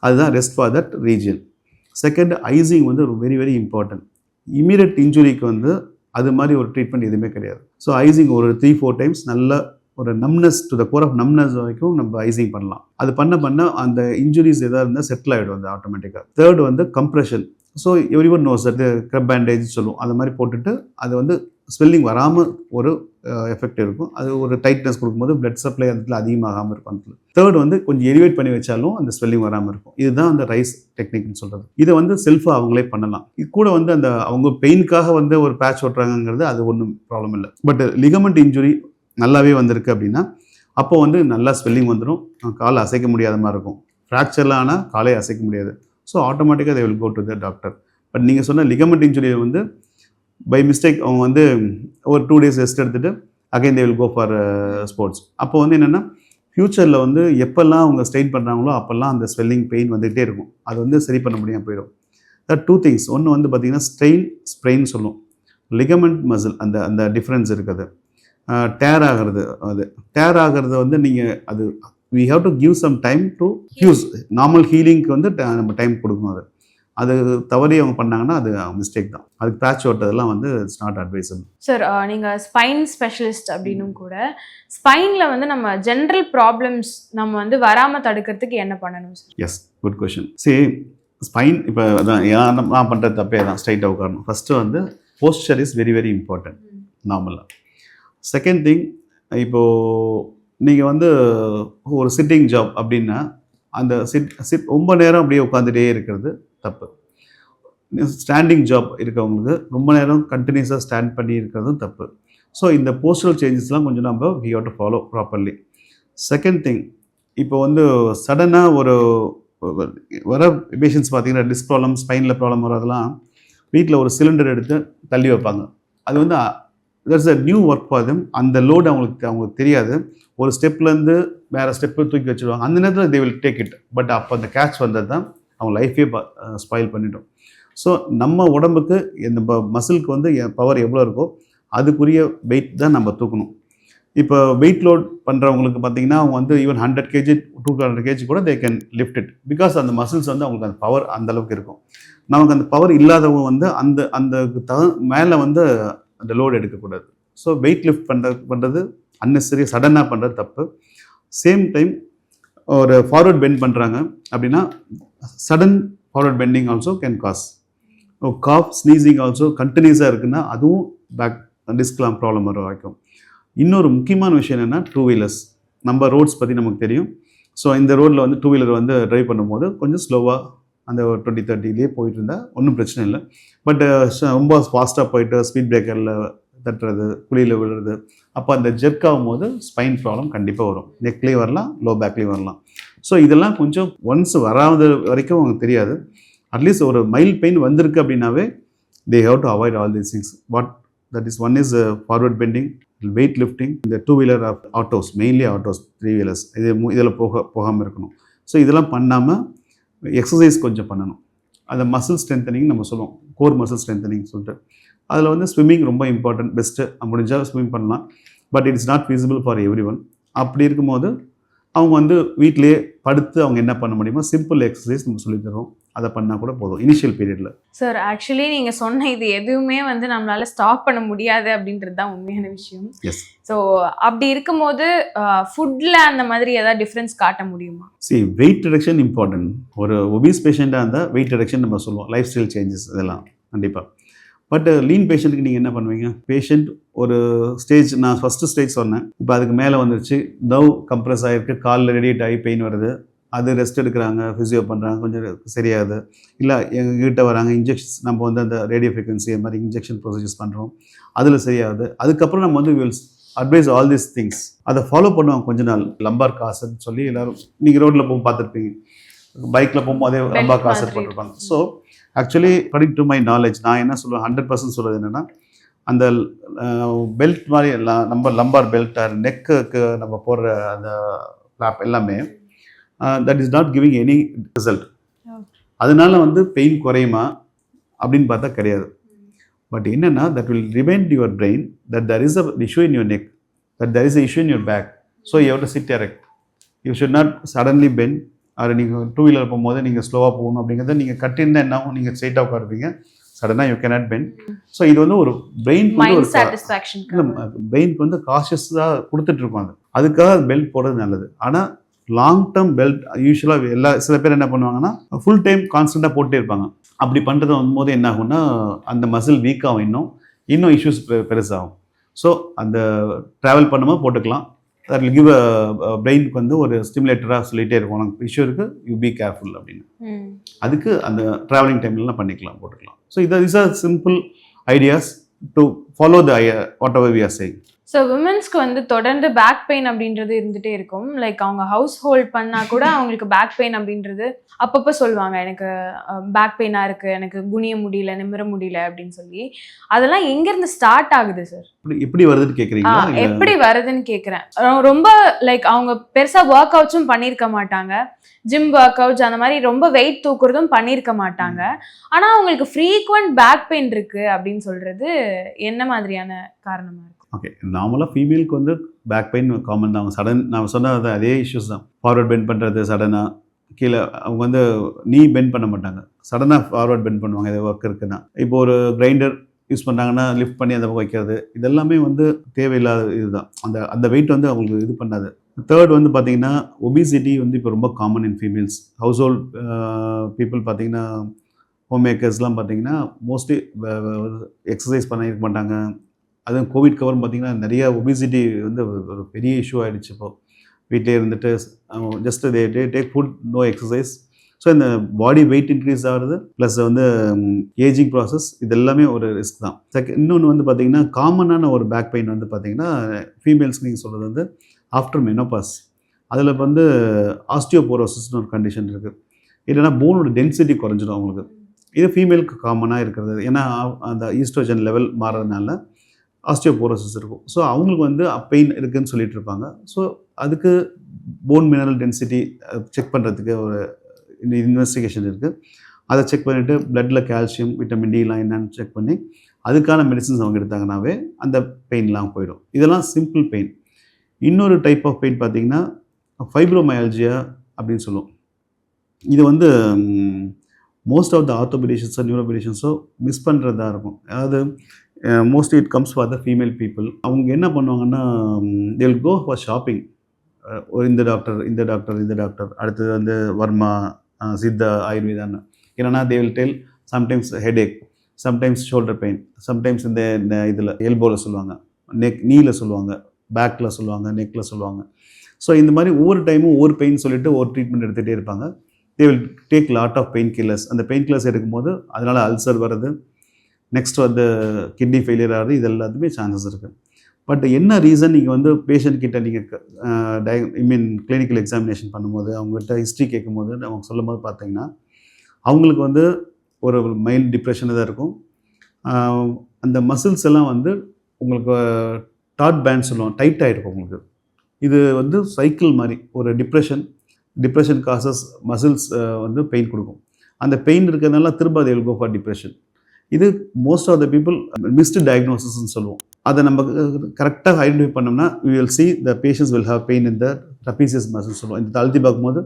அதுதான் rest for that region. Second, icing வந்து ஒரு வெரி வெரி இம்பார்ட்டன்ட். இமீடியட் இன்ஜுரிக்கு வந்து அது மாதிரி ஒரு ட்ரீட்மெண்ட் எதுவுமே கிடையாது. ஸோ ஐசிங் ஒரு 3-4 டைம்ஸ் நல்ல ஒரு numbness to the core of numbness வரைக்கும் நம்ம ஐசிங் பண்ணலாம். அது பண்ண அந்த இன்ஜுரிஸ் எதாவது இருந்தால் செட்டில் ஆகிடும் அது ஆட்டோமேட்டிக்காக. தேர்ட் வந்து compression. So every one knows அது கிரப் பேண்டேஜ் சொல்லுவோம். அது மாதிரி போட்டுட்டு அது வந்து ஸ்வெல்லிங் வராமல் ஒரு எஃபெக்ட் இருக்கும். அது ஒரு டைட்னஸ் கொடுக்கும்போது பிளட் சப்ளை அந்த இடத்துல அதிகமாகாமல் இருக்கும். அந்த தேர்ட் வந்து கொஞ்சம் எலிவேட் பண்ணி வச்சாலும் அந்த ஸ்வெல்லிங் வராமல் இருக்கும். இதுதான் அந்த ரைஸ் டெக்னிக்னு சொல்கிறது. இதை வந்து செல்ஃபாக அவங்களே பண்ணலாம். இது கூட வந்து அந்த அவங்க பெயினுக்காக வந்து ஒரு பேட்ச் ஓட்டுறாங்கிறது அது ஒன்றும் ப்ராப்ளம் இல்லை. பட் லிகமெண்ட் இன்ஜுரி நல்லாவே வந்திருக்கு அப்படின்னா அப்போ வந்து நல்லா ஸ்வெல்லிங் வந்துடும், காலை அசைக்க முடியாத மாதிரி இருக்கும். ஃப்ராக்சர்லாம் ஆனால் காலை அசைக்க முடியாது. ஸோ ஆட்டோமேட்டிக்காக they will go to the doctor. But நீங்கள் சொன்ன லிகமெண்ட் இன்ஜுரியை வந்து பை மிஸ்டேக் அவங்க வந்து ஒரு 2 days ரெஸ்ட் எடுத்துகிட்டு again they will go for sports. அப்போ வந்து என்னென்னா ஃப்யூச்சரில் வந்து எப்போல்லாம் அவங்க ஸ்ட்ரெயின் பண்ணுறாங்களோ அப்போல்லாம் அந்த ஸ்வெல்லிங் பெயின் வந்துகிட்டே இருக்கும். அது வந்து சரி பண்ண முடியாமல் போயிடும். That 2 things. ஒன்று வந்து பார்த்திங்கன்னா ஸ்ப்ரெயின் சொல்லும். லிகமெண்ட் மசில் அந்த அந்த டிஃப்ரென்ஸ் இருக்குது. டேர் ஆகிறது, அது டேர் ஆகிறது வந்து நீங்கள் அது we have to give some time to use. Normal ஹீலிங்க்கு வந்து நம்ம டைம் கொடுக்கணும். அது தவறி அவங்க பண்ணாங்கன்னா அது மிஸ்டேக் தான். அதுக்கு பேட்ச் ஓட்டதெல்லாம் வந்து இட்ஸ் நாட் அட்வைசபிள். சார் நீங்கள் ஸ்பைன் ஸ்பெஷலிஸ்ட் அப்படின்னும் கூட ஸ்பைனில் வந்து நம்ம ஜென்ரல் ப்ராப்ளம்ஸ் நம்ம வந்து வராமல் தடுக்கிறதுக்கு என்ன பண்ணணும் சார்? Yes, good question. ஸ்பைன் இப்போ அதான் நான் பண்ணுற தப்பே தான், ஸ்ட்ரைட்டாக உட்காரணும். ஃபஸ்ட்டு வந்து poster is very very important நார்மலாக. செகண்ட் திங், இப்போது நீங்கள் வந்து ஒரு சிட்டிங் ஜாப் அப்படின்னா அந்த சிட் ரொம்ப நேரம் அப்படியே உட்காந்துட்டே இருக்கிறது தப்பு. ஸ்டாண்டிங் ஜாப் இருக்கவங்களுக்கு ரொம்ப நேரம் கண்டினியூஸாக ஸ்டாண்ட் பண்ணி இருக்கிறதும் தப்பு. ஸோ இந்த போஸ்டரல் சேஞ்சஸ்லாம் கொஞ்சம் நம்ம we have to follow properly. Second thing, இப்போ வந்து சடனாக ஒரு வர பேஷண்ட்ஸ் பார்த்தீங்கன்னா டிஸ்க் ப்ராப்ளம், ஸ்பைனில் ப்ராப்ளம் வரதெல்லாம் வீட்டில் ஒரு சிலிண்டர் எடுத்து தள்ளி வைப்பாங்க. அது வந்து that's a new work for them. அந்த லோடு அவங்களுக்கு தெரியாது. ஒரு ஸ்டெப்லேருந்து வேறு ஸ்டெப்பு தூக்கி வச்சுருவாங்க. அந்த நேரத்தில் தே வில் டேக் இட். பட் அப்போ அந்த கேட்ச் வந்தது தான் அவங்க லைஃபே ஸ்பாயில் பண்ணிட்டோம். ஸோ நம்ம உடம்புக்கு இந்த மசிலுக்கு வந்து பவர் எவ்வளோ இருக்கோ அதுக்குரிய வெயிட் தான் நம்ம தூக்கணும். இப்போ வெயிட் லோட் பண்ணுறவங்களுக்கு பார்த்தீங்கன்னா அவங்க வந்து ஈவன் 100 kg 200 kg கூட they can lift it. Because அந்த மசில்ஸ் வந்து அவங்களுக்கு அந்த பவர் அந்தளவுக்கு இருக்கும். நமக்கு அந்த பவர் இல்லாதவங்க வந்து அந்த மேலே வந்து அந்த லோடு எடுக்கக்கூடாது. ஸோ வெயிட் லிஃப்ட் பண்ணுறது அன்னெசரி, சடனாக பண்ணுறது தப்பு. சேம் டைம் ஒரு ஃபார்வர்ட் பெண்ட் பண்ணுறாங்க அப்படின்னா sudden forward bending also can cause cough, sneezing also கண்டினியூஸாக இருக்குன்னா அதுவும் பேக் டிஸ்க்லாம் ப்ராப்ளம் வர வைக்கும். இன்னொரு முக்கியமான விஷயம் என்னென்னா 2 wheelers. நம்ம ரோட்ஸ் பற்றி நமக்கு தெரியும். ஸோ இந்த ரோட்டில் வந்து 2 wheeler வந்து ட்ரைவ் பண்ணும்போது கொஞ்சம் ஸ்லோவாக அந்த 20-30 போயிட்டு இருந்தால் ஒன்றும் பிரச்சனை இல்லை. பட் ரொம்ப ஃபாஸ்ட்டாக போயிட்டு ஸ்பீட் பிரேக்கரில் தட்டுறது, குழியில் விழுறது, அப்போ அந்த ஜெர்க் ஆகும்போது ஸ்பைன் ப்ராப்ளம் கண்டிப்பாக வரும். நெக்லேயும் வரலாம், லோ பேக்லேயும் வரலாம். ஸோ இதெல்லாம் கொஞ்சம் ஒன்ஸ் வராத வரைக்கும் அவங்களுக்கு தெரியாது. அட்லீஸ்ட் ஒரு மைல்ட் பெயின் வந்திருக்கு அப்படின்னாவே they have to avoid all these things. That is one is forward bending, weight lifting, இந்த 2 wheeler of autos, mainly autos, 3 wheelers இதில் போகாமல் இருக்கணும். ஸோ இதெல்லாம் பண்ணாமல் எக்ஸசைஸ் கொஞ்சம் பண்ணணும். அதை மசில் ஸ்ட்ரென்தனிங் நம்ம சொல்லுவோம், கோர் மசில் ஸ்ட்ரென்தனிங் சொல்லிட்டு. அதில் வந்து ஸ்விம்மிங் ரொம்ப இம்பார்ட்டன்ட். பெஸ்ட்டு முடிஞ்சால் ஸ்விம் பண்ணலாம். But it's not feasible for every one. அப்படி இருக்கும்போது அவங்க வந்து வீட்டிலேயே படுத்து அவங்க என்ன பண்ண முடியுமோ சிம்பிள் எக்ஸசைஸ் நம்ம சொல்லி தரோம். அதை பண்ணால் கூட போதும் இனிஷியல் பீரியடில். சார் ஆக்சுவலி நீங்கள் சொன்ன இது எதுவுமே வந்து நம்மளால் ஸ்டாப் பண்ண முடியாது அப்படின்றது தான் உண்மையான விஷயம். எஸ். ஸோ அப்படி இருக்கும்போது ஃபுட்டில் அந்த மாதிரி ஏதாவது டிஃப்ரென்ஸ் காட்ட முடியுமா? Wait reduction important. ஒரு ஒபீஸ் பேஷண்ட்டாக இருந்தால் வெயிட் ரிடக்ஷன் நம்ம சொல்லுவோம், லைஃப் ஸ்டைல் சேஞ்சஸ் இதெல்லாம் கண்டிப்பாக. பட் லீன் பேஷண்ட்டுக்கு நீங்கள் என்ன பண்ணுவீங்க? பேஷண்ட் ஒரு ஸ்டேஜ், நான் ஃபஸ்ட்டு ஸ்டேஜ் சொன்னேன், இப்போ அதுக்கு மேலே வந்துருச்சு, நர்வ் கம்ப்ரெஸ் ஆகிருக்கு, காலில் ரேடியேட் ஆகி பெயின் வருது, அது ரெஸ்ட் எடுக்கிறாங்க, ஃபிசியோ பண்ணுறாங்க, கொஞ்சம் சரியாகுது. இல்லை எங்ககிட்ட வராங்க, இன்ஜெக்ஷன்ஸ் நம்ம வந்து அந்த ரேடியோ ஃப்ரீக்வன்சி அது மாதிரி இன்ஜெக்ஷன் ப்ரொசீஜர்ஸ் பண்ணுறோம், அதில் சரியாகுது. அதுக்கப்புறம் நம்ம வந்து will advice all these things. அதை ஃபாலோ பண்ணுவாங்க கொஞ்ச நாள். லம்பார் காசன்னு சொல்லி எல்லோரும் நீங்கள் ரோட்டில் போகும் பார்த்துருப்பீங்க, பைக்கில் போகும்போதே லம்பார் காசர் போட்டிருப்பாங்க. So actually according to my knowledge நான் என்ன சொல்லுவேன், 100% சொல்கிறது என்னென்னா, அந்த பெல்ட் மாதிரி எல்லாம் நம்ம லம்பார் பெல்ட் நெக்குக்கு நம்ம போடுற அந்த கிளாப் எல்லாமே that is not giving any result. அதனால வந்து பெயின் குறையுமா அப்படின்னு பார்த்தா கிடையாது. பட் என்னென்னா that will remind your brain that there is a issue in your neck, that there is a issue in your back, so you have to sit erect. You should not suddenly bend. அது நீங்கள் 2 wheeler போகும்போது நீங்கள் ஸ்லோவாக போகணும் அப்படிங்கிறத நீங்கள் கட்டியிருந்தால் என்ன ஆகும், நீங்கள் ஸ்ட்ரைட்டாக உட்காருப்பீங்க, சடனாக யூ கேனாட் பெண்ட். ஸோ இது வந்து ஒரு பிரெயினுக்கு வந்து ஒரு பிரெயினுக்கு வந்து காஷியஸாக கொடுத்துட்ருக்கோம். அதுக்காக பெல்ட் போடுறது நல்லது. ஆனால் லாங் டேர்ம் பெல்ட் யூஸ்வலாக சில பேர் என்ன பண்ணுவாங்கன்னா ஃபுல் டைம் கான்ஸ்டண்ட்டாக போட்டே இருப்பாங்க. அப்படி பண்ணுறது வரும்போது என்ன ஆகும்னா அந்த மசில் வீக் ஆகும். இன்னும் இன்னும் இஷ்யூஸ் பெருசாகும். ஸோ அந்த ட்ராவல் பண்ணும்போது போட்டுக்கலாம். தட் வில் கிவ் பிரெயினுக்கு வந்து ஒரு ஸ்டிமுலேட்டராக சொல்லிகிட்டே இருக்கும், உனக்கு இஷ்யூ இருக்குது, யூ பி கேர்ஃபுல் அப்படின்னு. அதுக்கு அந்த ட்ராவலிங் டைம்லலாம் பண்ணிக்கலாம், போட்டுக்கலாம். So is are simple ideas to follow the whatever we are saying. So விமன்ஸ்க்கு வந்து தொடர்ந்து பேக் பெயின் அப்படின்றது இருந்துகிட்டே இருக்கும். லைக் அவங்க ஹவுஸ் ஹோல்ட் பண்ணால் கூட அவங்களுக்கு பேக் பெயின் அப்படின்றது அப்பப்போ சொல்லுவாங்க, எனக்கு பேக் பெயினாக இருக்குது, எனக்கு குனிய முடியல, நிமிர முடியல அப்படின்னு சொல்லி. அதெல்லாம் எங்கேருந்து ஸ்டார்ட் ஆகுது சார்? எப்படி வருதுன்னு கேட்குறீங்களா? எப்படி வருதுன்னு கேட்குறேன். ரொம்ப லைக் அவங்க பெருசாக ஒர்க் அவுட்ஸும் பண்ணியிருக்க மாட்டாங்க, ஜிம் ஒர்க் அவுட்ஸ் அந்த மாதிரி ரொம்ப வெயிட் தூக்குறதும் பண்ணியிருக்க மாட்டாங்க. ஆனால் அவங்களுக்கு ஃப்ரீக்வெண்ட் பேக் பெயின் இருக்குது அப்படின்னு சொல்கிறது என்ன மாதிரியான காரணமாக இருக்கும்? ஓகே, நார்மலாக ஃபீமேலுக்கு வந்து பேக் பெயின் காமன் தான். நான் சொன்னது அதே இஷ்யூஸ் தான். ஃபார்வர்ட் பெண்ட் பண்ணுறது சடனாக, கீழே அவங்க வந்து நீ பெண்ட் பண்ண மாட்டாங்க, சடனாக ஃபார்வர்ட் பெண்ட் பண்ணுவாங்க எதாவது ஒர்க் இருக்குன்னா. இப்போ ஒரு கிரைண்டர் யூஸ் பண்ணாங்கன்னா லிஃப்ட் பண்ணி அந்த பக்கம் வைக்கிறது, இதெல்லாமே வந்து தேவையில்லாத இதுதான். அந்த வெயிட் வந்து அவங்களுக்கு இது பண்ணாது. தேர்ட் வந்து பார்த்தீங்கன்னா ஒபிசிட்டி வந்து இப்போ ரொம்ப common in females. House hold people பார்த்தீங்கன்னா, ஹோம் மேக்கர்ஸ்லாம் பார்த்தீங்கன்னா மோஸ்ட்லி எக்ஸசைஸ் பண்ணியிருக்க மாட்டாங்க. அதுவும் கோவிட் கவர் பார்த்திங்கன்னா நிறையா ஒபிசிட்டி வந்து ஒரு பெரிய இஷ்யூ ஆகிடுச்சு. இப்போது வீட்டிலே இருந்துட்டு just take food, no exercise. So இந்த பாடி வெயிட் இன்க்ரீஸ் ஆகிறது ப்ளஸ் வந்து ஏஜிங் ப்ராசஸ், இது எல்லாமே ஒரு ரிஸ்க் தான். இன்னொன்று வந்து பார்த்திங்கன்னா காமனான ஒரு பேக் பெயின் வந்து பார்த்திங்கன்னா ஃபீமேல்ஸ்க்கு நீங்கள் சொல்கிறது வந்து ஆஃப்டர் மெனோபாஸ். அதில் வந்து ஆஸ்டியோபோரோசிஸ்னு ஒரு கண்டிஷன் இருக்குது. இல்லைன்னா போனோட டென்சிட்டி குறைஞ்சிடும் அவங்களுக்கு. இது ஃபீமேலுக்கு காமனாக இருக்கிறது. ஏன்னா அந்த ஈஸ்ட்ரோஜன் லெவல் மாறுறதுனால ஆஸ்டியோபோரோசிஸ் இருக்கும். ஸோ அவங்களுக்கு வந்து பெயின் இருக்குதுன்னு சொல்லிட்டு இருப்பாங்க. ஸோ அதுக்கு போன் மினரல் டென்சிட்டி செக் பண்ணுறதுக்கு ஒரு இன்வெஸ்டிகேஷன் இருக்குது. அதை செக் பண்ணிவிட்டு பிளட்டில் கால்சியம், விட்டமின் டிலாம் என்னன்னு செக் பண்ணி அதுக்கான மெடிசின்ஸ் அவங்க எடுத்தாங்கன்னாவே அந்த பெயின்லாம் போயிடும். இதெல்லாம் சிம்பிள் பெயின். இன்னொரு டைப் ஆஃப் பெயின் பார்த்திங்கன்னா ஃபைப்ரோமயால்ஜியா அப்படின்னு சொல்லுவோம். இது வந்து மோஸ்ட் ஆஃப் த ஆர்த்தோபெடிஷன்ஸோ நியூரோபெடிஷன்ஸோ மிஸ் பண்ணுறதா இருக்கும். அதாவது mostly it comes for the female people. அவங்க என்ன பண்ணுவாங்கன்னா, they will go for shopping. இந்த டாக்டர் அடுத்தது வந்து வர்மா, சித்தா, ஆயுர்வேதான்னு. என்னென்னா they will tell sometimes headache, sometimes shoulder pain, sometimes இந்த இதில் எல்போவில் சொல்லுவாங்க, நீயில் சொல்லுவாங்க, பேக்கில் சொல்லுவாங்க, நெக்கில் சொல்லுவாங்க. ஸோ இந்த மாதிரி ஒவ்வொரு டைமும் ஒவ்வொரு பெயின் சொல்லிவிட்டு ஒவ்வொரு ட்ரீட்மெண்ட் எடுத்துகிட்டே இருப்பாங்க. They will take lot of pain killers. அந்த பெயின் கில்லர்ஸ் எடுக்கும்போது அதனால் அல்சர் வர்றது, நெக்ஸ்ட் வந்து கிட்னி ஃபெயிலியர் ஆகிறது, இது எல்லாத்துமே சான்சஸ் இருக்குது. பட் என்ன ரீசன் நீங்கள் வந்து பேஷண்ட் கிட்ட நீங்கள் கிளினிக்கல் எக்ஸாமினேஷன் பண்ணும்போது அவங்ககிட்ட ஹிஸ்ட்ரி கேட்கும்போது அவங்க சொல்லும் போது பார்த்தீங்கன்னா அவங்களுக்கு வந்து ஒரு மைல்டு டிப்ரெஷன் தான் இருக்கும். அந்த மசில்ஸ் எல்லாம் வந்து உங்களுக்கு டாட் பேண்ட் சொல்லுவோம், டைட் ஆகிருக்கும் உங்களுக்கு. இது வந்து சைக்கிள் மாதிரி ஒரு டிப்ரெஷன் காசஸ் மசில்ஸ் வந்து பெயின் கொடுக்கும். அந்த பெயின் இருக்கிறதுனால திரும்ப they will go for depression. இது most of the people missed டயக்னோசிஸ்ன்னு சொல்லுவோம். அதை நம்ம கரெக்டாக ஐடென்டிஃபை பண்ணோம்னா we will see the patients will have pain in the trapezius muscle சொல்லுவோம். இந்த அழுத்தி பார்க்கும்போது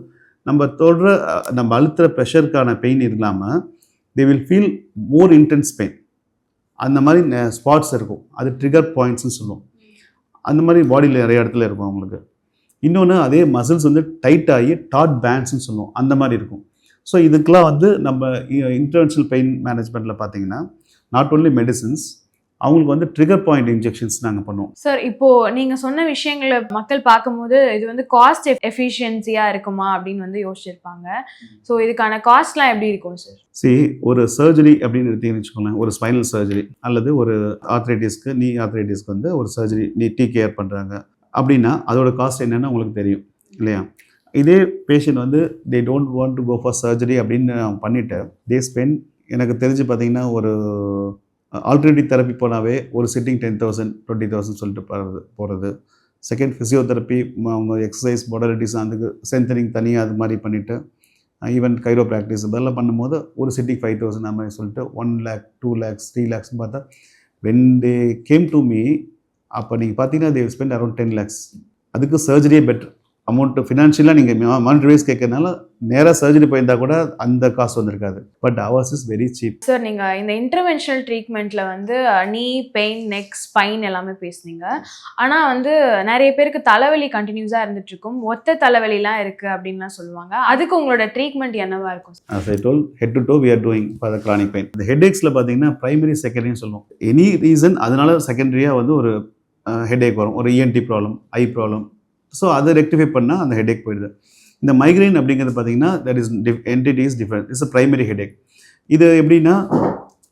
நம்ம அழுத்துகிற ப்ரெஷருக்கான பெயின் இல்லாமல் they will feel more intense pain. அந்த மாதிரி ஸ்பாட்ஸ் இருக்கும், அது ட்ரிகர் பாயிண்ட்ஸ்னு சொல்லுவோம். அந்த மாதிரி பாடியில் நிறைய இடத்துல இருக்கும் அவங்களுக்கு. இன்னொன்று அதே மசில்ஸ் வந்து டைட் ஆகி டாட் பேண்ட்ஸ்ன்னு சொல்லுவோம், அந்த மாதிரி இருக்கும். ஸோ இதுக்கெலாம் வந்து நம்ம இன்டர்வென்ஷனல் பெயின் மேனேஜ்மெண்ட்டில் பார்த்தீங்கன்னா நாட் ஓன்லி மெடிசின்ஸ், அவங்களுக்கு வந்து ட்ரிகர் பாயிண்ட் இன்ஜெக்ஷன்ஸ் நாங்கள் பண்ணுவோம். சார், இப்போது நீங்கள் சொன்ன விஷயங்களை மக்கள் பார்க்கும்போது இது வந்து காஸ்ட் எஃபிஷியன்சியாக இருக்குமா அப்படின்னு வந்து யோசிச்சிருப்பாங்க. ஸோ இதுக்கான காஸ்ட்லாம் எப்படி இருக்கும் சார்? ஒரு சர்ஜரி அப்படின்னு எடுத்தீங்கன்னு வச்சுக்கோங்களேன், ஒரு ஸ்பைனல் சர்ஜரி அல்லது ஒரு ஆர்த்ரைட்டிஸ்க்கு, நீ ஆர்த்ரைட்டிஸ்க்கு வந்து ஒரு சர்ஜரி கேர் பண்ணுறாங்க அப்படின்னா அதோட காஸ்ட் என்னென்னு உங்களுக்கு தெரியும் இல்லையா? இதே பேஷண்ட் வந்து they don't want to go for surgery அப்படின்னு பண்ணிவிட்டு தே ஸ்பெண்ட், எனக்கு தெரிஞ்சு பார்த்தீங்கன்னா ஒரு ஆல்டர்னேட்டிவ் தெரப்பி போனாவே ஒரு சிட்டிங் 10,000 20,000 சொல்லிட்டு போகிறது. செகண்ட் ஃபிசியோதெரப்பி, அவங்க எக்ஸசைஸ் மாடலிட்டிஸ் அதுக்கு ஸ்ட்ரென்தனிங் தனியாக அது மாதிரி பண்ணிவிட்டு ஈவன் கைரோ ப்ராக்டிஸ் இதெல்லாம் பண்ணும்போது ஒரு சிட்டிங் 5,000 அந்த மாதிரி சொல்லிட்டு 1 lakh 2 lakhs 3 lakhs பார்த்தா when they came to me அப்போ நீங்கள் பார்த்தீங்கன்னா they will spend around 10 lakhs. அதுக்கு சர்ஜரியே பெட்டர். அமௌண்ட் ஃபினான்ஷியலாக நீங்கள் மானிட்டரி வைஸ் கேட்கறதுனால நேராக சர்ஜரி போயிருந்தால் கூட அந்த காசு வந்திருக்காது. But ours is very cheap. Sir நீங்கள் இந்த இன்டர்வென்ஷனல் ட்ரீட்மெண்ட்டில் வந்து நீ பெயின், நெக், ஸ்பைன் எல்லாமே பேசுனீங்க. ஆனால் வந்து நிறைய பேருக்கு தலைவலி கண்டினியூஸாக இருந்துட்டு இருக்கும், ஒத்த தலைவலிலாம் இருக்குது அப்படின்லாம் சொல்லுவாங்க. அதுக்கு உங்களோட ட்ரீட்மெண்ட் என்னவா இருக்கும்? As I told, head to toe we are doing for the chronic pain. இந்த ஹெட்ஏக்ஸில் பார்த்தீங்கன்னா ப்ரைமரி செகண்டரின்னு சொல்லுவோம். எனி ரீசன் அதனால செகண்டரியாக வந்து ஒரு ஹெட்ஏக் வரும், ஒரு இஎன்டி ப்ராப்ளம், ஐ ப்ராப்ளம். ஸோ அதை ரெக்டிஃபை பண்ணால் அந்த ஹெட்ஏக் போயிடுது. இந்த மைக்ரைன் அப்படிங்கிறது பார்த்தீங்கன்னா that is entity is different. It's a primary headache. இது எப்படின்னா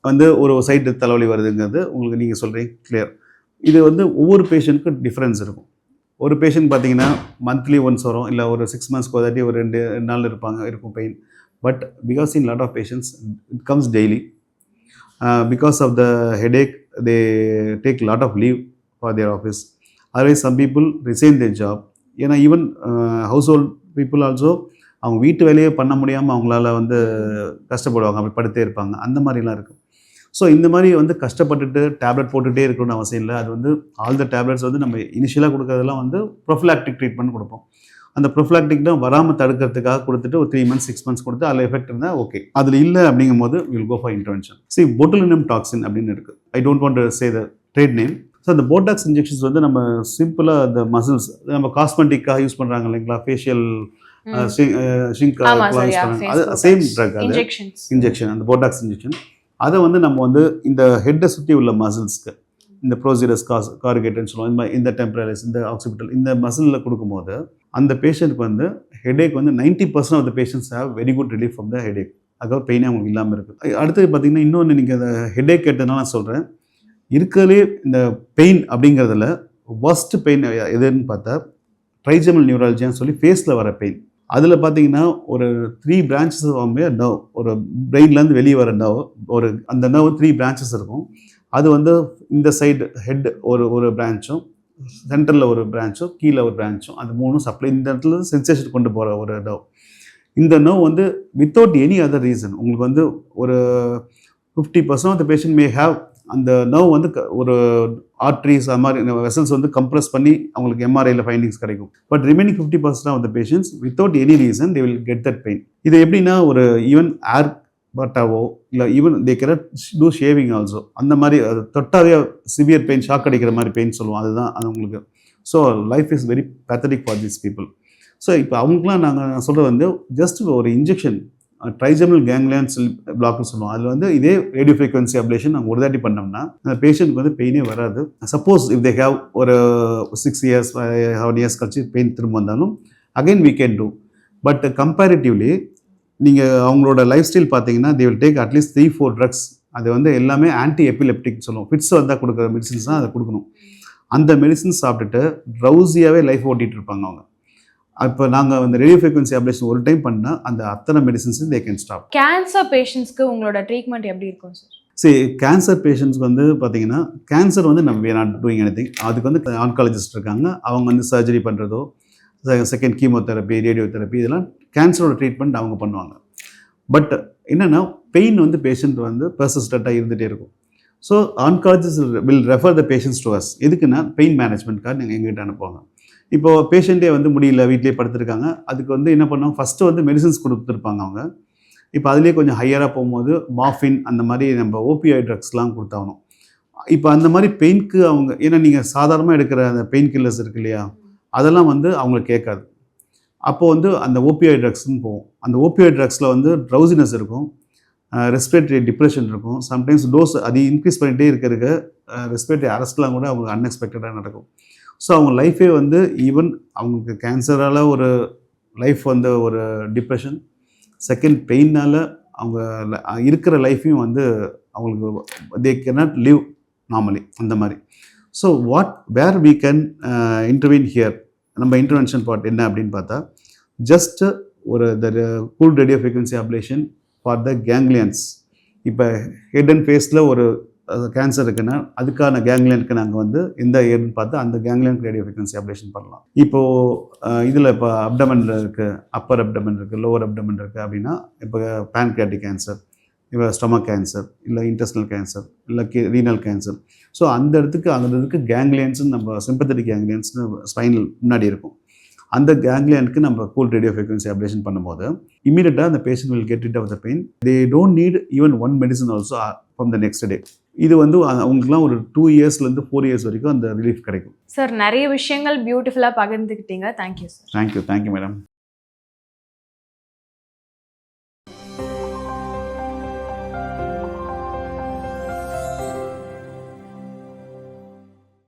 வந்து ஒரு சைடு தலைவலி வருதுங்கிறது உங்களுக்கு நீங்கள் சொல்கிறீங்க கிளியர். இது வந்து ஒவ்வொரு பேஷண்ட்டுக்கும் டிஃப்ரென்ஸ் இருக்கும். ஒரு பேஷண்ட் பார்த்தீங்கன்னா மந்த்லி ஒன்ஸ் வரும், இல்லை ஒரு 6 monthsக்கு ஒரு தாட்டி ஒரு 2 நாள் இருக்கும் பெயின். But because in lot of patients it comes daily. Because of the headache they take lot of leave for their office. Otherwise some people resign their job. ஏன்னா even household people also அவங்க வீட்டு வேலையே பண்ண முடியாமல் அவங்களால வந்து கஷ்டப்படுவாங்க, அப்படி படுத்தே இருப்பாங்க. அந்த மாதிரிலாம் இருக்குது. ஸோ இந்த மாதிரி வந்து கஷ்டப்பட்டுட்டு டேப்லெட் போட்டுகிட்டே இருக்கணும்னு அவசியம் இல்லை. அது வந்து ஆல் த டேப்லெட்ஸ் வந்து நம்ம இனிஷியலாக கொடுக்கறதெல்லாம் வந்து ப்ரொஃபிலாக்டிக் ட்ரீட்மெண்ட் கொடுப்போம். அந்த ப்ரொஃபிலாக்டிக் தான் வராமல் தடுக்கிறதுக்காக கொடுத்துட்டு ஒரு 3 months 6 months கொடுத்து அதில் எஃபெக்ட் இருந்தால் ஓகே. அதில் இல்லை அப்படிங்கும் போது will go for intervention. See, botulinum toxin அப்படின்னு இருக்குது. I don't want to say the trade name. So அந்த போட்டாக்ஸ் இன்ஜெக்ஷன்ஸ் வந்து நம்ம சிம்பிளாக அந்த மசில்ஸ் நம்ம காஸ்மெட்டிக்காக யூஸ் பண்ணுறாங்க இல்லைங்களா, ஃபேஷியல் ஷிங்க் அது சேம் ட்ரக். அது இன்ஜெக்ஷன், அந்த போட்டாக்ஸ் இன்ஜெக்ஷன். அதை வந்து நம்ம வந்து இந்த ஹெட்டை சுற்றி உள்ள மசில்ஸ்க்கு, இந்த ப்ரோசிரஸ் கார்கேட்னு சொல்லுவோம், இந்த டெம்பரலிஸ், இந்த ஆக்சிபிட்டல், இந்த மசிலில் கொடுக்கும்போது அந்த பேஷண்ட்டுக்கு வந்து ஹெடேக் வந்து 90% of the patients have very good relief from the headache. அதுக்காக பெயினே அவங்களுக்கு இல்லாமல் இருக்குது. அடுத்தது பார்த்தீங்கன்னா இன்னொன்று, நீங்கள் அந்த ஹெடேக் கேட்டதுனால நான் சொல்கிறேன், இருக்கிறதுலே இந்த பெயின் அப்படிங்கிறதுல ஒர்ஸ்ட் பெயின் எதுன்னு பார்த்தா ட்ரைஜெமல் நியூராலஜின்னு சொல்லி ஃபேஸில் வர பெயின். அதில் பார்த்தீங்கன்னா ஒரு 3 branches நர்வ், ஒரு பிரெயின்லேருந்து வெளியே வர நர்வ், ஒரு அந்த நர்வ் 3 branches இருக்கும். அது வந்து இந்த சைடு ஹெட் ஒரு பிரான்ச்சும், சென்டரில் ஒரு பிரான்ச்சும், கீழே ஒரு பிரான்ச்சும், அந்த 3 சப்ளை இந்த இடத்துல சென்சேஷன் கொண்டு போகிற ஒரு நர்வ். இந்த நர்வ் வந்து வித்தவுட் எனி அதர் ரீசன் உங்களுக்கு வந்து ஒரு 50% of the patient may have அந்த நர்வ் வந்து ஒரு ஆர்ட்ரிஸ் அது மாதிரி வெசல்ஸ் வந்து கம்ப்ரெஸ் பண்ணி அவங்களுக்கு எம்ஆர்ஐயில் ஃபைண்டிங்ஸ் கிடைக்கும். But remaining 50% of the patients without any reason they will get that pain. இது எப்படின்னா ஒரு ஈவன் ஏர் பட்டாவோ இல்லை even they can do shaving also, அந்த மாதிரி அது தொட்டாவே சிவியர் பெயின், ஷாக் அடிக்கிற மாதிரி பெயின் சொல்லுவோம். அதுதான் அது உங்களுக்கு. So life is very pathetic for these people. So இப்போ அவங்களுக்குலாம் நாங்கள் சொல்கிறது வந்து ஜஸ்ட் ஒரு இன்ஜெக்ஷன், ட்ரைஜெமல் கேங்லியன் செல் பிளாக்னு சொல்லுவோம். அதில் வந்து இதே ரேடியோ ஃப்ரீக்வன்சி அப்ளேஷன் நாங்கள் ஒரு தாட்டி பண்ணோம்னா அந்த பேஷண்ட்டுக்கு வந்து பெயினே வராது. சப்போஸ் இஃப் தே ஹேவ் ஒரு 6 years 7 years கழிச்சு பெயின் திரும்ப வந்தாலும் again we can do. But comparatively நீங்கள் அவங்களோட லைஃப் ஸ்டைல் பார்த்தீங்கன்னா தே வில் டேக் அட்லீஸ்ட் 3-4 drugs. அது வந்து எல்லாமே ஆன்டி எபிலெப்டிக் சொல்லுவோம். ஃபிட்ஸ் வந்தால் கொடுக்குற மெடிசின்ஸ் தான் அதை கொடுக்கணும். அந்த மெடிசின்ஸ் சாப்பிட்டுட்டு ட்ரௌசியாகவே லைஃப் ஓட்டிகிட்டு இருப்பாங்க அவங்க. இப்போ நாங்கள் அந்த ரேடியோ ஃப்ரீக்வன்சி அப்ளேஷன் ஒரு டைம் பண்ணால் அந்த அத்தனை மெடிசின்ஸும் தே கேன் ஸ்டாப். கேன்சர் பேஷண்ட்ஸ்க்கு உங்களோட ட்ரீட்மெண்ட் எப்படி இருக்கும் சார்? சரி, கேன்சர் பேஷண்ட்ஸ்க்கு வந்து பார்த்தீங்கன்னா கேன்சர் வந்து நம்ம நாட் டூயிங் எனிதிங். அதுக்கு வந்து ஆன்காலஜிஸ்ட் இருக்காங்க, அவங்க வந்து சர்ஜரி பண்ணுறதோ, செகண்ட் கீமோதெரப்பி, ரேடியோ தெரப்பி, இதெல்லாம் கேன்சரோட ட்ரீட்மெண்ட் அவங்க பண்ணுவாங்க. பட் என்னென்னா பெயின் வந்து பேஷண்ட் வந்து பெர்சிஸ்டண்ட்டாக இருந்துகிட்டே இருக்கும். So oncologist will refer the patients to us. எதுக்குன்னா பெயின் மேனேஜ்மெண்ட்காக நீங்கள் எங்ககிட்ட அனுப்புவாங்க. இப்போது பேஷண்ட்டே வந்து முடியல, வீட்டிலே படுத்துருக்காங்க, அதுக்கு வந்து என்ன பண்ணுவாங்க, ஃபஸ்ட்டு வந்து மெடிசின்ஸ் கொடுத்துருப்பாங்க அவங்க. இப்போ அதுலேயே கொஞ்சம் ஹையராக போகும்போது மார்ஃபின் அந்த மாதிரி நம்ம ஓபியாய்ட் ட்ரக்ஸ்லாம் கொடுத்தாகணும். இப்போ அந்த மாதிரி பெயினுக்கு அவங்க, ஏன்னா நீங்கள் சாதாரணமாக எடுக்கிற அந்த பெயின் கில்லர்ஸ் இருக்கு இல்லையா, அதெல்லாம் வந்து அவங்களுக்கு கேட்காது. அப்போது வந்து அந்த ஓபியாய்ட் ட்ரக்ஸ்ன்னு போகும். அந்த ஓபியாய்ட் ட்ரக்ஸில் வந்து ட்ரௌசினஸ் இருக்கும், ரெஸ்பிரேட்டரி டிப்ரெஷன் இருக்கும், சம்டைம்ஸ் டோஸ் அது இன்க்ரீஸ் பண்ணிகிட்டே இருக்கிறதுக்கு ரெஸ்பிரேட்டரி அரெஸ்ட்லாம் கூட அவங்களுக்கு அன்எக்ஸ்பெக்டடாக நடக்கும். ஸோ அவங்க லைஃபே வந்து ஈவன் அவங்களுக்கு கேன்சரால் ஒரு லைஃப் வந்து ஒரு டிப்ரெஷன், செகண்ட் பெயினால் அவங்க இருக்கிற லைஃப்பையும் வந்து அவங்களுக்கு தே கேனாட் லிவ் நார்மலி அந்த மாதிரி. So where we can intervene here, நம்ம இன்டர்வென்ஷன் பார்ட் என்ன அப்படின்னு பார்த்தா ஜஸ்ட் ஒரு cool radio frequency ablation for the ganglions. இப்போ ஹெட் அண்ட் ஃபேஸில் ஒரு கேன்சர் இருக்குன்னா அதுக்கான கேங்லியனுக்கு நாங்கள் வந்து எந்த ஏர்னு பார்த்து அந்த கேங்லியனுக்கு ரேடியோ ஃப்ரீக்வன்சி அப்ளேஷன் பண்ணலாம். இப்போது இதில் இப்போ அப்டமனில் இருக்குது, அப்பர் அப்டமன் இருக்குது, லோவர் அப்டமன் இருக்குது அப்படின்னா இப்போ பேன்க்ரியாட்டிக் கேன்சர், இப்போ ஸ்டொமக் கேன்சர், இல்லை இன்டெஸ்டினல் கேன்சர், இல்லை ரீனல் கேன்சர். ஸோ அந்த இடத்துக்கு கேங்லியன்ஸ்னு நம்ம சிம்பத்தட்டிக் கேங்லியன்ஸ்னு ஸ்பைனல் முன்னாடி இருக்கும். அந்த கேங்லியனுக்கு நம்ம கூல் ரேடியோ ஃப்ரீக்வன்சி அப்ளேஷன் பண்ணும்போது இமீடியட்டாக அந்த patient will get rid of the pain. They don't need even one medicine also from the next day. இது வந்து அவங்களுக்குலாம் ஒரு 2 இயர்ஸ்லேருந்து 4 இயர்ஸ் வரைக்கும் அந்த ரிலீஃப் கிடைக்கும். சார் நிறைய விஷயங்கள் பியூட்டிஃபுல்லாக பகிர்ந்துக்கிட்டீங்க. Thank you sir. Thank you madam.